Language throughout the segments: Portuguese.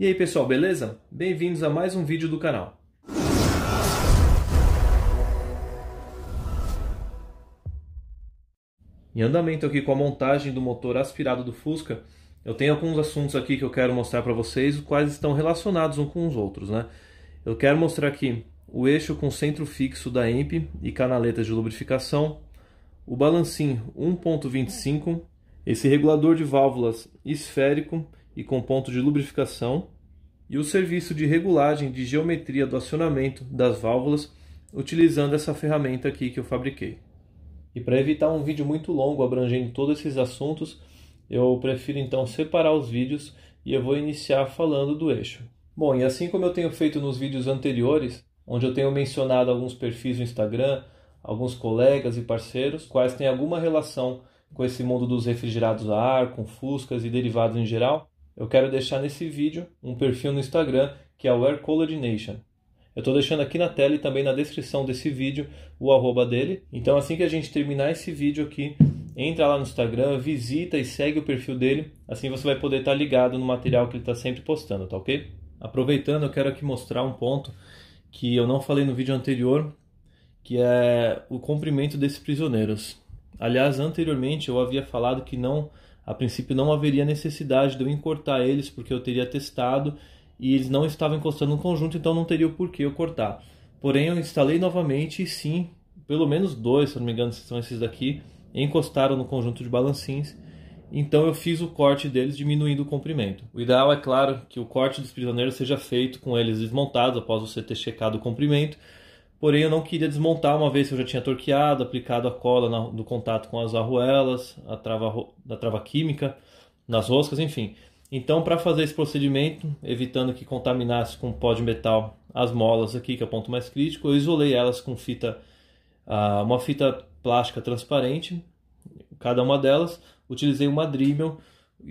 E aí pessoal, beleza? Bem-vindos a mais um vídeo do canal. Em andamento aqui com a montagem do motor aspirado do Fusca, eu tenho alguns assuntos aqui que eu quero mostrar para vocês, os quais estão relacionados uns com os outros, né? Eu quero mostrar aqui o eixo com centro fixo da EMP e canaletas de lubrificação, o balancim 1.25, esse regulador de válvulas esférico e com ponto de lubrificação, e o serviço de regulagem de geometria do acionamento das válvulas utilizando essa ferramenta aqui que eu fabriquei. E para evitar um vídeo muito longo abrangendo todos esses assuntos, eu prefiro então separar os vídeos e eu vou iniciar falando do eixo. Bom, e assim como eu tenho feito nos vídeos anteriores, onde eu tenho mencionado alguns perfis no Instagram, alguns colegas e parceiros, quais têm alguma relação com esse mundo dos refrigerados a ar, com Fuscas e derivados em geral, eu quero deixar nesse vídeo um perfil no Instagram que é o Air Cooled Nation. Eu estou deixando aqui na tela e também na descrição desse vídeo o arroba dele. Então assim que a gente terminar esse vídeo aqui, entra lá no Instagram, visita e segue o perfil dele. Assim você vai poder estar ligado no material que ele está sempre postando, tá ok? Aproveitando, eu quero aqui mostrar um ponto que eu não falei no vídeo anterior, que é o comprimento desses prisioneiros. Aliás, anteriormente eu havia falado que a princípio não haveria necessidade de eu encurtar eles, porque eu teria testado e eles não estavam encostando no conjunto, então não teria o porquê eu cortar. Porém, eu instalei novamente e sim, pelo menos dois, se não me engano, são esses daqui, encostaram no conjunto de balancins. Então eu fiz o corte deles diminuindo o comprimento. O ideal é claro que o corte dos prisioneiros seja feito com eles desmontados após você ter checado o comprimento. Porém eu não queria desmontar uma vez que eu já tinha torqueado, aplicado a cola no contato com as arruelas, da trava química, nas roscas, enfim. Então para fazer esse procedimento, evitando que contaminasse com pó de metal as molas aqui, que é o ponto mais crítico, eu isolei elas com uma fita plástica transparente, cada uma delas. Utilizei uma Dremel,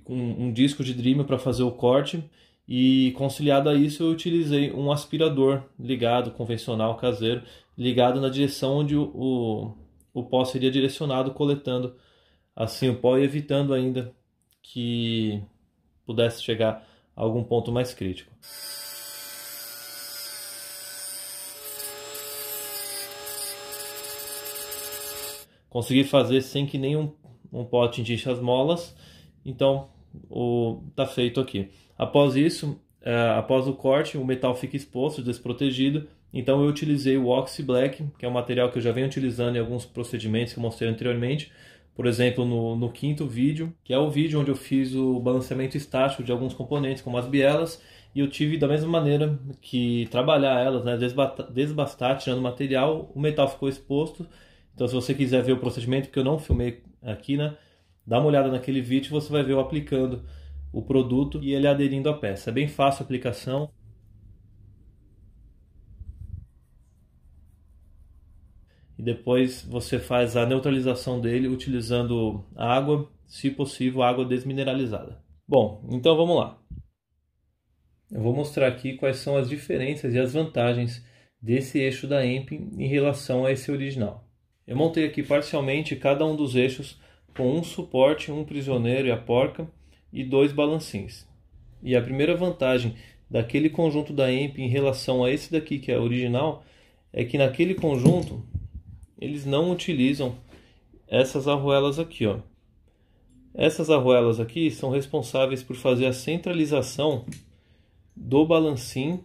um disco de Dremel para fazer o corte. E conciliado a isso eu utilizei um aspirador ligado, convencional, caseiro, ligado na direção onde o pó seria direcionado, coletando assim o pó e evitando ainda que pudesse chegar a algum ponto mais crítico. Consegui fazer sem que nenhum pó atingisse as molas, então tá feito aqui. Após isso, após o corte, o metal fica exposto, desprotegido. Então eu utilizei o Oxy Black, que é um material que eu já venho utilizando em alguns procedimentos que eu mostrei anteriormente. Por exemplo, no quinto vídeo, que é o vídeo onde eu fiz o balanceamento estático de alguns componentes, como as bielas. E eu tive da mesma maneira que trabalhar elas, né, desbastar, tirando o material, o metal ficou exposto. Então se você quiser ver o procedimento, que eu não filmei aqui, né, dá uma olhada naquele vídeo, você vai ver eu aplicando o produto e ele aderindo à peça. É bem fácil a aplicação. E depois você faz a neutralização dele utilizando água, se possível, água desmineralizada. Bom, então vamos lá. Eu vou mostrar aqui quais são as diferenças e as vantagens desse eixo da EMP em relação a esse original. Eu montei aqui parcialmente cada um dos eixos com um suporte, um prisioneiro e a porca, e dois balancins. E a primeira vantagem daquele conjunto da EMP em relação a esse daqui que é original é que naquele conjunto eles não utilizam essas arruelas aqui, ó. Essas arruelas aqui são responsáveis por fazer a centralização do balancim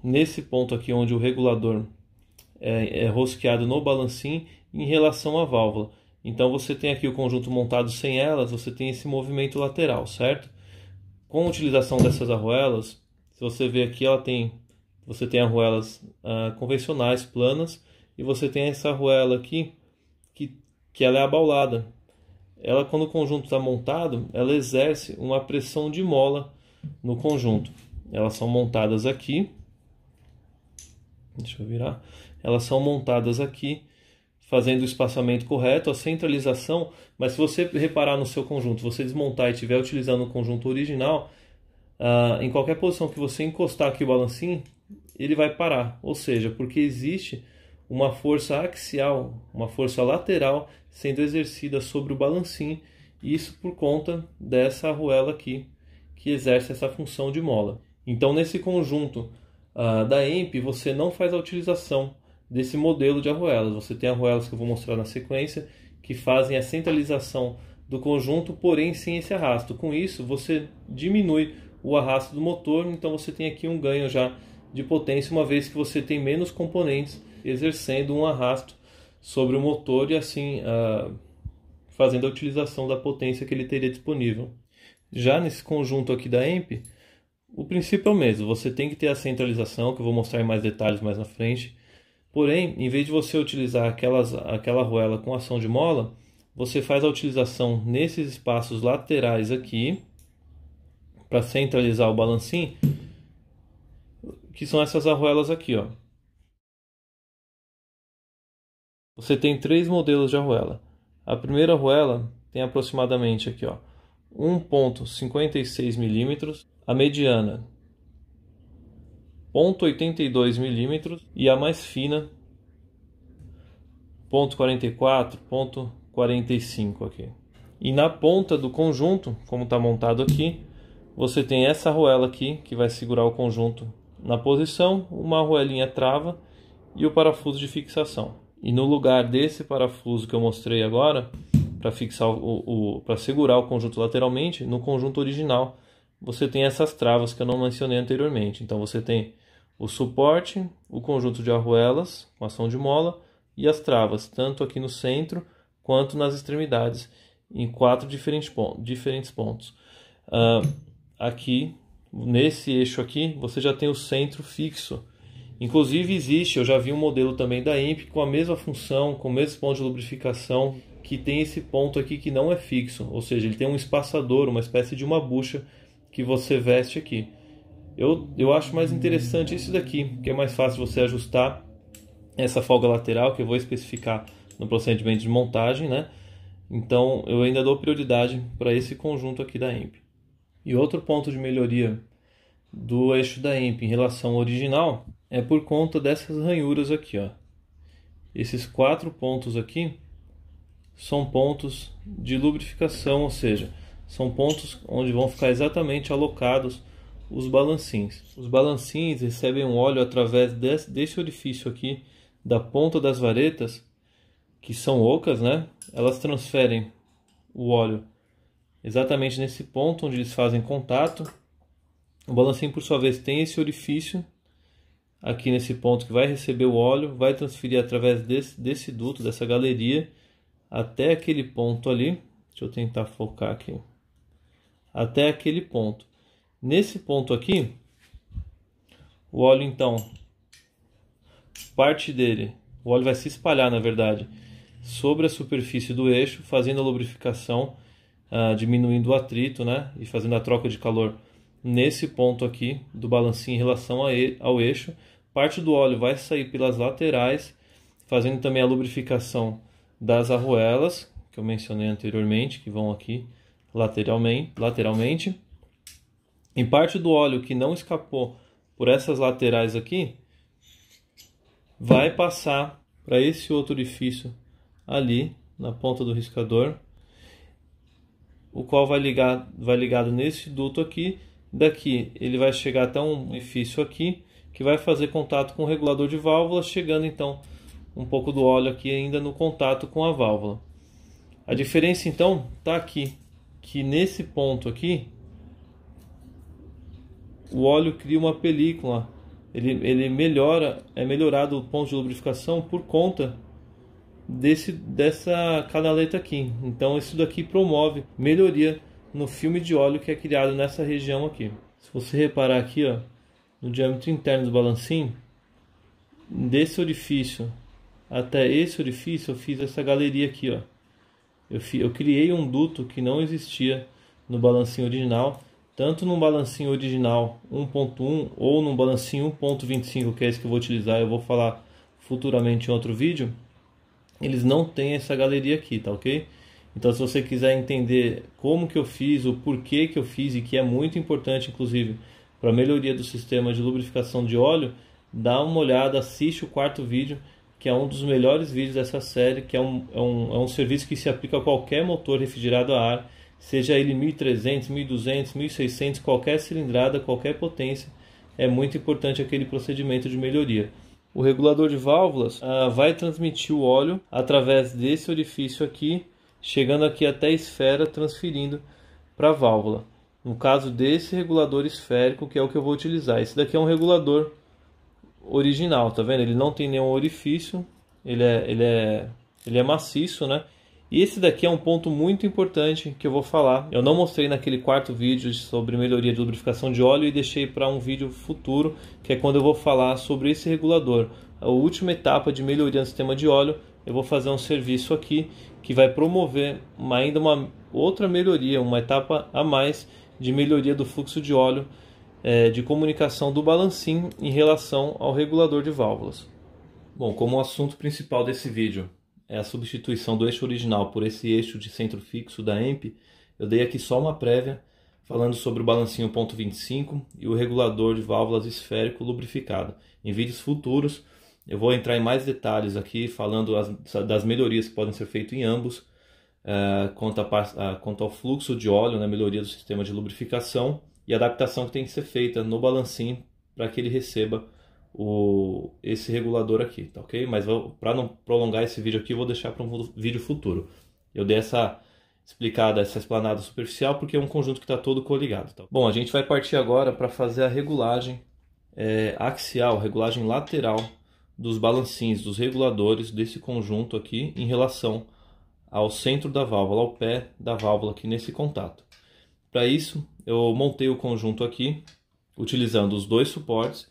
nesse ponto aqui onde o regulador é rosqueado no balancim em relação à válvula. Então você tem aqui o conjunto montado sem elas, você tem esse movimento lateral, certo? Com a utilização dessas arruelas, se você ver aqui, você tem arruelas convencionais, planas, e você tem essa arruela aqui, que ela é abaulada. Ela, quando o conjunto está montado, ela exerce uma pressão de mola no conjunto. Elas são montadas aqui. Deixa eu virar. Elas são montadas aqui, fazendo o espaçamento correto, a centralização, mas se você reparar no seu conjunto, você desmontar e estiver utilizando o conjunto original, em qualquer posição que você encostar aqui o balancim, ele vai parar, ou seja, porque existe uma força axial, uma força lateral sendo exercida sobre o balancim, isso por conta dessa arruela aqui, que exerce essa função de mola. Então, nesse conjunto da EMP, você não faz a utilização desse modelo de arruelas. Você tem arruelas que eu vou mostrar na sequência, que fazem a centralização do conjunto, porém sem esse arrasto. Com isso, você diminui o arrasto do motor, então você tem aqui um ganho já de potência, uma vez que você tem menos componentes exercendo um arrasto sobre o motor e assim fazendo a utilização da potência que ele teria disponível. Já nesse conjunto aqui da EMP, o princípio é o mesmo, você tem que ter a centralização, que eu vou mostrar em mais detalhes mais na frente. Porém, em vez de você utilizar aquela arruela com ação de mola, você faz a utilização nesses espaços laterais aqui, para centralizar o balancim, que são essas arruelas aqui, ó. Você tem 3 modelos de arruela. A primeira arruela tem aproximadamente aqui, ó, 1,56 mm, a mediana 0,82 mm e a mais fina 0,44, 0,45 aqui. E na ponta do conjunto, como está montado aqui, você tem essa arruela aqui que vai segurar o conjunto na posição, uma arruelinha trava e o parafuso de fixação. E no lugar desse parafuso que eu mostrei agora, para fixar para segurar o conjunto lateralmente, no conjunto original você tem essas travas que eu não mencionei anteriormente. Então você tem o suporte, o conjunto de arruelas com ação de mola e as travas, tanto aqui no centro quanto nas extremidades, em 4 diferentes pontos. Aqui, nesse eixo aqui, você já tem o centro fixo. Inclusive eu já vi um modelo também da EMP com a mesma função, com o mesmo ponto de lubrificação, que tem esse ponto aqui que não é fixo, ou seja, ele tem um espaçador, uma espécie de uma bucha que você veste aqui. Eu acho mais interessante isso daqui, que é mais fácil você ajustar essa folga lateral, que eu vou especificar no procedimento de montagem, né? Então eu ainda dou prioridade para esse conjunto aqui da EMP. E outro ponto de melhoria do eixo da EMP em relação ao original é por conta dessas ranhuras aqui, ó. Esses 4 pontos aqui são pontos de lubrificação, ou seja, são pontos onde vão ficar exatamente alocados os balancins. Os balancins recebem um óleo através desse orifício aqui da ponta das varetas, que são ocas, né? Elas transferem o óleo exatamente nesse ponto onde eles fazem contato. O balancinho, por sua vez, tem esse orifício aqui nesse ponto que vai receber o óleo, vai transferir através desse duto, dessa galeria, até aquele ponto ali. Deixa eu tentar focar aqui. Até aquele ponto. Nesse ponto aqui, o óleo então, parte dele, o óleo vai se espalhar, na verdade, sobre a superfície do eixo, fazendo a lubrificação, diminuindo o atrito, né, e fazendo a troca de calor nesse ponto aqui do balancinho em relação ao eixo. Parte do óleo vai sair pelas laterais, fazendo também a lubrificação das arruelas, que eu mencionei anteriormente, que vão aqui lateralmente. E parte do óleo que não escapou por essas laterais aqui, vai passar para esse outro orifício ali, na ponta do riscador, o qual vai ligado nesse duto aqui. Daqui ele vai chegar até um orifício aqui, que vai fazer contato com o regulador de válvula, chegando então um pouco do óleo aqui ainda no contato com a válvula. A diferença então está aqui, que nesse ponto aqui, o óleo cria uma película, ele é melhorado o ponto de lubrificação por conta dessa canaleta aqui. Então isso daqui promove melhoria no filme de óleo que é criado nessa região aqui. Se você reparar aqui, ó, no diâmetro interno do balancinho, desse orifício até esse orifício eu fiz essa galeria aqui, ó. Eu criei um duto que não existia no balancinho original, tanto no balancinho original 1.1 ou no balancinho 1.25, que é esse que eu vou utilizar, eu vou falar futuramente em outro vídeo. Eles não têm essa galeria aqui, tá ok? Então se você quiser entender como que eu fiz, o porquê que eu fiz, e que é muito importante inclusive para a melhoria do sistema de lubrificação de óleo, dá uma olhada, assiste o 4º vídeo, que é um dos melhores vídeos dessa série, que é um serviço que se aplica a qualquer motor refrigerado a ar, seja ele 1300, 1200, 1600, qualquer cilindrada, qualquer potência, é muito importante aquele procedimento de melhoria. O regulador de válvulas vai transmitir o óleo através desse orifício aqui, chegando aqui até a esfera, transferindo para a válvula. No caso desse regulador esférico, que é o que eu vou utilizar. Esse daqui é um regulador original, tá vendo? Ele não tem nenhum orifício, ele é maciço, né? E esse daqui é um ponto muito importante que eu vou falar. Eu não mostrei naquele quarto vídeo sobre melhoria de lubrificação de óleo e deixei para um vídeo futuro, que é quando eu vou falar sobre esse regulador. A última etapa de melhoria no sistema de óleo, eu vou fazer um serviço aqui que vai promover ainda uma outra melhoria, uma etapa a mais de melhoria do fluxo de óleo de comunicação do balancim em relação ao regulador de válvulas. Bom, como o assunto principal desse vídeo é a substituição do eixo original por esse eixo de centro fixo da EMP, eu dei aqui só uma prévia falando sobre o balancinho ponto 25 e o regulador de válvulas esférico lubrificado. Em vídeos futuros eu vou entrar em mais detalhes aqui falando das melhorias que podem ser feitas em ambos, quanto ao fluxo de óleo, melhoria do sistema de lubrificação e adaptação que tem que ser feita no balancim para que ele receba esse regulador aqui, tá ok? Mas para não prolongar esse vídeo aqui, eu vou deixar para um vídeo futuro. Eu dei essa explanada superficial porque é um conjunto que está todo coligado. Tá? Bom, a gente vai partir agora para fazer a regulagem axial, regulagem lateral dos balancins, dos reguladores desse conjunto aqui em relação ao centro da válvula, ao pé da válvula aqui nesse contato. Para isso, eu montei o conjunto aqui, utilizando os dois suportes.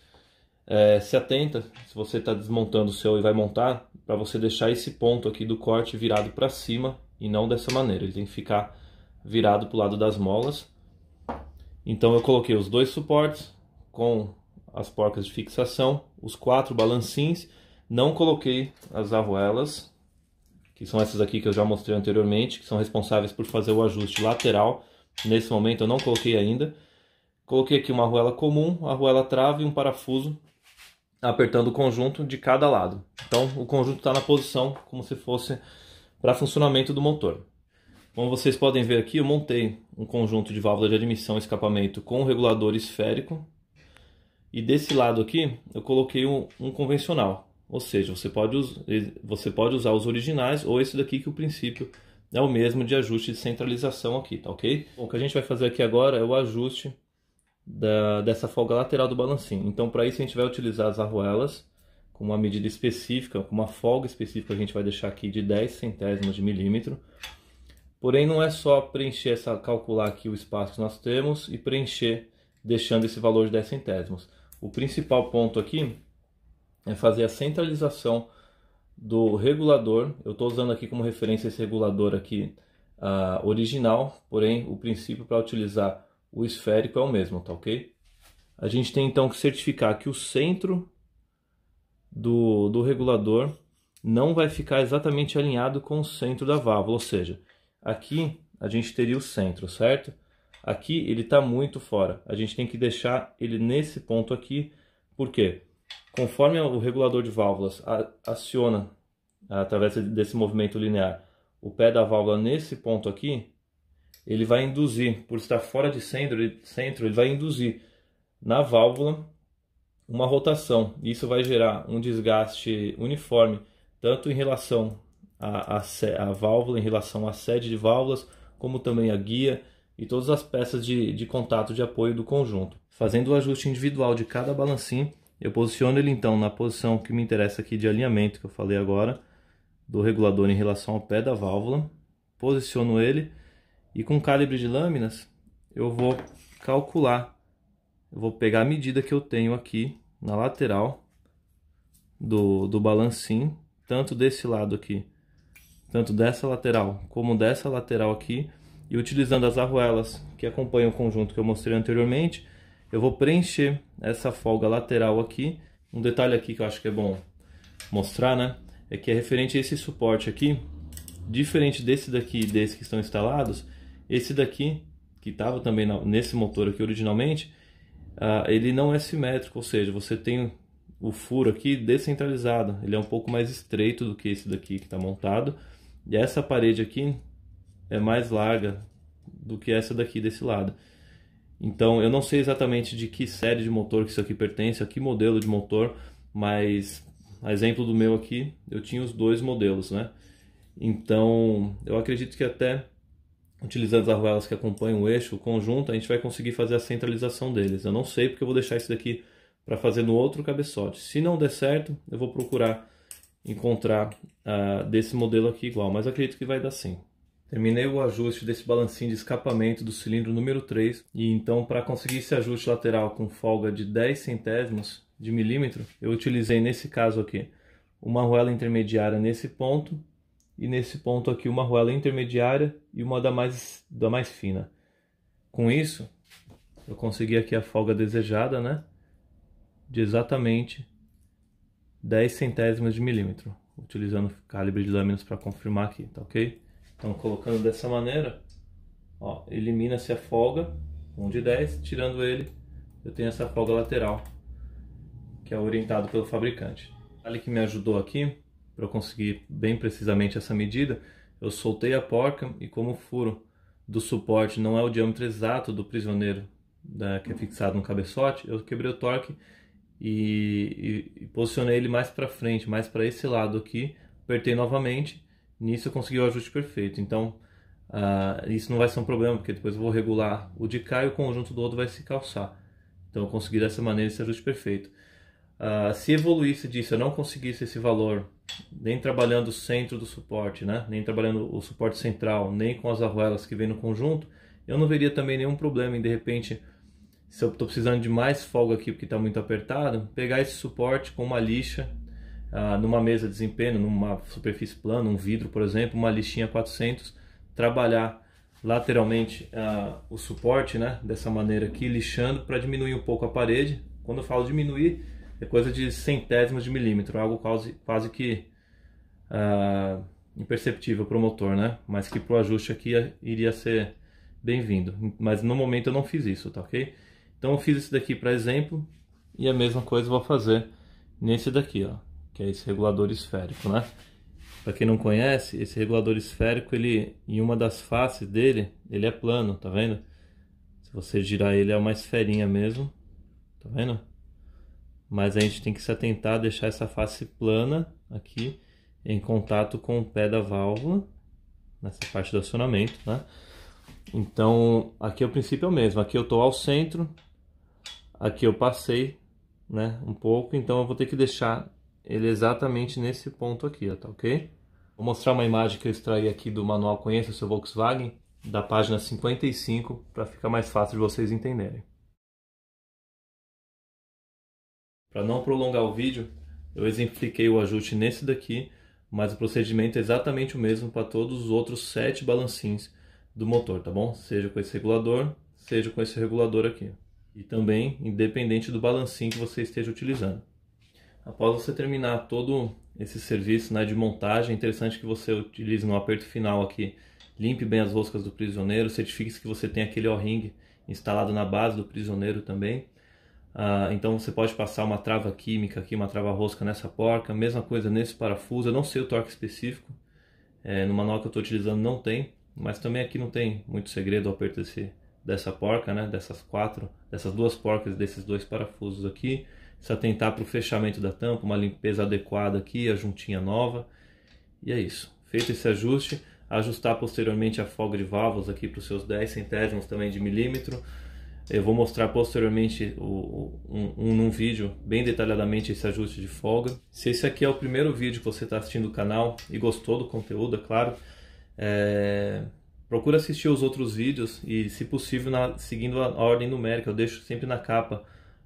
Se atenta, se você está desmontando o seu e vai montar, para você deixar esse ponto aqui do corte virado para cima e não dessa maneira. Ele tem que ficar virado para o lado das molas. Então eu coloquei os dois suportes com as porcas de fixação, os 4 balancins, não coloquei as arruelas, que são essas aqui que eu já mostrei anteriormente, que são responsáveis por fazer o ajuste lateral. Nesse momento eu não coloquei ainda. Coloquei aqui uma arruela comum, arruela trave e um parafuso apertando o conjunto de cada lado. Então o conjunto está na posição como se fosse para funcionamento do motor. Como vocês podem ver aqui, eu montei um conjunto de válvula de admissão e escapamento com um regulador esférico. E desse lado aqui eu coloquei um convencional. Ou seja, você pode usar os originais ou esse daqui que o princípio é o mesmo de ajuste de centralização aqui, tá ok? Bom, o que a gente vai fazer aqui agora é o ajuste dessa folga lateral do balancinho. Então para isso a gente vai utilizar as arruelas com uma medida específica, com uma folga específica, a gente vai deixar aqui de 10 centésimos de milímetro. Porém não é só preencher calcular aqui o espaço que nós temos e preencher deixando esse valor de 10 centésimos. O principal ponto aqui é fazer a centralização do regulador. Eu estou usando aqui como referência esse regulador aqui original, porém o princípio para utilizar o esférico é o mesmo, tá ok? A gente tem então que certificar que o centro do regulador não vai ficar exatamente alinhado com o centro da válvula, ou seja, aqui a gente teria o centro, certo? Aqui ele está muito fora, a gente tem que deixar ele nesse ponto aqui, porque conforme o regulador de válvulas aciona, através desse movimento linear, o pé da válvula nesse ponto aqui, ele vai induzir, por estar fora de centro, ele vai induzir na válvula uma rotação. Isso vai gerar um desgaste uniforme, tanto em relação à válvula, em relação à sede de válvulas, como também a guia e todas as peças de contato de apoio do conjunto. Fazendo o ajuste individual de cada balancim, eu posiciono ele então na posição que me interessa aqui de alinhamento, que eu falei agora, do regulador em relação ao pé da válvula. Posiciono ele e com calibre de lâminas eu vou calcular, eu vou pegar a medida que eu tenho aqui na lateral do balancim, tanto desse lado aqui, tanto dessa lateral como dessa lateral aqui, e utilizando as arruelas que acompanham o conjunto que eu mostrei anteriormente, eu vou preencher essa folga lateral aqui. Um detalhe aqui que eu acho que é bom mostrar, né, é que é referente a esse suporte aqui, diferente desse daqui e desse que estão instalados, esse daqui, que estava também nesse motor aqui originalmente, ele não é simétrico, ou seja, você tem o furo aqui descentralizado, ele é um pouco mais estreito do que esse daqui que está montado, e essa parede aqui é mais larga do que essa daqui desse lado. Então eu não sei exatamente de que série de motor que isso aqui pertence, a que modelo de motor, mas a exemplo do meu aqui, eu tinha os dois modelos, né? Então eu acredito que até utilizando as arruelas que acompanham o eixo, o conjunto, a gente vai conseguir fazer a centralização deles. Eu não sei porque eu vou deixar isso daqui para fazer no outro cabeçote. Se não der certo, eu vou procurar encontrar desse modelo aqui igual, mas acredito que vai dar sim. Terminei o ajuste desse balancinho de escapamento do cilindro número 3 e então para conseguir esse ajuste lateral com folga de 10 centésimos de milímetro, eu utilizei nesse caso aqui uma arruela intermediária nesse ponto e nesse ponto aqui uma arruela intermediária e uma da mais fina. Com isso, eu consegui aqui a folga desejada, né? De exatamente 10 centésimos de milímetro, utilizando calibre de lâminas para confirmar aqui, tá ok? Então, colocando dessa maneira, ó, elimina-se a folga, 1 de 10, tirando ele, eu tenho essa folga lateral, que é orientado pelo fabricante. Ele que me ajudou aqui, para eu conseguir bem precisamente essa medida, eu soltei a porca e como o furo do suporte não é o diâmetro exato do prisioneiro que é fixado no cabeçote, eu quebrei o torque e posicionei ele mais para frente, mais para esse lado aqui, apertei novamente, nisso eu consegui o ajuste perfeito. Então isso não vai ser um problema, porque depois eu vou regular o de cá e o conjunto do outro vai se calçar. Então eu consegui dessa maneira esse ajuste perfeito. Se evoluísse disso, eu não conseguisse esse valor, nem trabalhando o centro do suporte, né? Nem trabalhando o suporte central, nem com as arruelas que vem no conjunto, eu não veria também nenhum problema em, de repente, se eu estou precisando de mais folga aqui porque está muito apertado, pegar esse suporte com uma lixa, numa mesa de desempenho, numa superfície plana, um vidro, por exemplo, uma lixinha 400, trabalhar lateralmente o suporte, né? Dessa maneira aqui, lixando para diminuir um pouco a parede. Quando eu falo diminuir, é coisa de centésimos de milímetro, algo quase que imperceptível para o motor, né? Mas que para o ajuste aqui iria ser bem-vindo. Mas no momento eu não fiz isso, tá ok? Então eu fiz esse daqui para exemplo e a mesma coisa eu vou fazer nesse daqui, ó, que é esse regulador esférico, né? Para quem não conhece, esse regulador esférico, ele, em uma das faces dele, ele é plano, tá vendo? Se você girar ele é uma esferinha mesmo, tá vendo? Mas a gente tem que se atentar a deixar essa face plana aqui em contato com o pé da válvula, nessa parte do acionamento, né? Então, aqui o princípio é o mesmo. Aqui eu estou ao centro, aqui eu passei, né, um pouco, então eu vou ter que deixar ele exatamente nesse ponto aqui, ó, tá ok? Vou mostrar uma imagem que eu extraí aqui do manual Conheça o Seu Volkswagen, da página 55, para ficar mais fácil de vocês entenderem. Para não prolongar o vídeo, eu exemplifiquei o ajuste nesse daqui, mas o procedimento é exatamente o mesmo para todos os outros 7 balancinhos do motor, tá bom? Seja com esse regulador, seja com esse regulador aqui. E também independente do balancinho que você esteja utilizando. Após você terminar todo esse serviço, né, de montagem, é interessante que você utilize no aperto final aqui, limpe bem as roscas do prisioneiro, certifique-se que você tem aquele O-ring instalado na base do prisioneiro também. Então você pode passar uma trava química aqui, uma trava rosca nessa porca, mesma coisa nesse parafuso. Eu não sei o torque específico, no manual que eu estou utilizando não tem, mas também aqui não tem muito segredo o aperto dessa porca, né? Dessas duas porcas, desses 2 parafusos aqui. Se atentar para o fechamento da tampa, uma limpeza adequada aqui, a juntinha nova. E é isso. Feito esse ajuste, ajustar posteriormente a folga de válvulas aqui para os seus 10 centésimos também de milímetro. Eu vou mostrar posteriormente num vídeo bem detalhadamente esse ajuste de folga. Se esse aqui é o primeiro vídeo que você está assistindo o canal e gostou do conteúdo, é claro, procura assistir os outros vídeos e, se possível, seguindo a ordem numérica. Eu deixo sempre na capa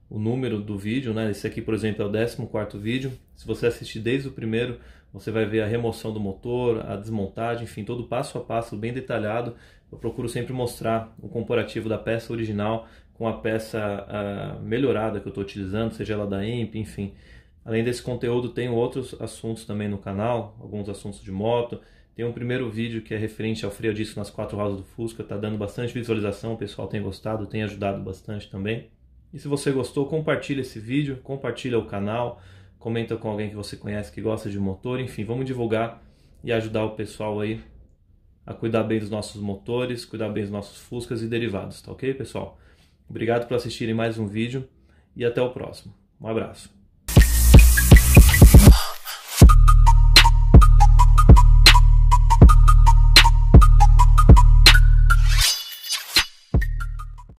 o número do vídeo, né? Esse aqui, por exemplo, é o 14º vídeo. Se você assistir desde o primeiro, você vai ver a remoção do motor, a desmontagem, enfim, todo passo a passo bem detalhado. Eu procuro sempre mostrar o comparativo da peça original com a peça melhorada que eu estou utilizando, seja ela da EMP, enfim. Além desse conteúdo, tenho outros assuntos também no canal, alguns assuntos de moto. Tem um primeiro vídeo que é referente ao freio a disco nas 4 rodas do Fusca, está dando bastante visualização, o pessoal tem gostado, tem ajudado bastante também. E se você gostou, compartilha esse vídeo, compartilha o canal, comenta com alguém que você conhece que gosta de motor, enfim, vamos divulgar e ajudar o pessoal aí a cuidar bem dos nossos motores, cuidar bem dos nossos Fuscas e derivados, tá ok, pessoal? Obrigado por assistirem mais um vídeo e até o próximo. Um abraço.